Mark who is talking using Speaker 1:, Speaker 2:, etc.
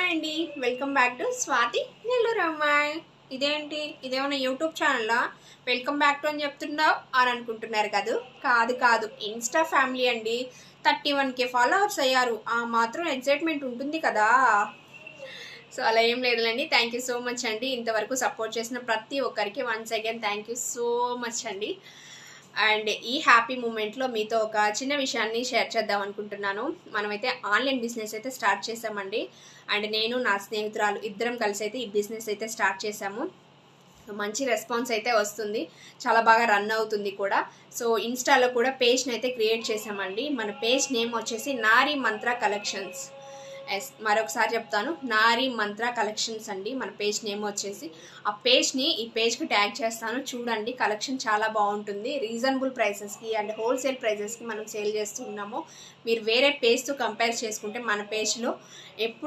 Speaker 1: Hi అండి, welcome back to Swathi Nellore అమ్మాయి. ఇదేంటి, ఇదేమన్నా యూట్యూబ్ ఛానల్లా వెల్కమ్ బ్యాక్ టు అని చెప్తున్నావు అని అనుకుంటున్నారు కదా. కాదు, ఇన్స్టా ఫ్యామిలీ అండి. 31K ఫాలోవర్స్ అయ్యారు. ఆ మాత్రం ఎగ్జైట్మెంట్ ఉంటుంది కదా. సో అలా ఏం లేదులేండి. థ్యాంక్ యూ సో మచ్ అండి. ఇంతవరకు సపోర్ట్ చేసిన ప్రతి ఒక్కరికి once again thank you so much అండి. అండ్ ఈ హ్యాపీ మూమెంట్లో మీతో ఒక చిన్న విషయాన్ని షేర్ చేద్దాం అనుకుంటున్నాను. మనమైతే ఆన్లైన్ బిజినెస్ అయితే స్టార్ట్ చేసామండి. అండ్ నేను నా స్నేహితురాలు ఇద్దరం కలిసి అయితే ఈ బిజినెస్ అయితే స్టార్ట్ చేసాము. మంచి రెస్పాన్స్ అయితే వస్తుంది, చాలా బాగా రన్ అవుతుంది కూడా. సో ఇన్స్టాలో కూడా పేజ్ని అయితే క్రియేట్ చేసామండి. మన పేజ్ నేమ్ వచ్చేసి నారీ మంత్ర కలెక్షన్స్. మరొకసారి చెప్తాను, నారీ మంత్ర కలెక్షన్స్ అండి మన పేజ్ నేమ్ వచ్చేసి. ఆ పేజ్ని ఈ పేజ్కి ట్యాగ్ చేస్తాను, చూడండి. కలెక్షన్ చాలా బాగుంటుంది. రీజనబుల్ ప్రైసెస్కి అండ్ హోల్సేల్ ప్రైసెస్కి మనం సేల్ చేస్తున్నాము. మీరు వేరే పేజ్తో కంపేర్ చేసుకుంటే మన పేజ్లో ఎప్పుడు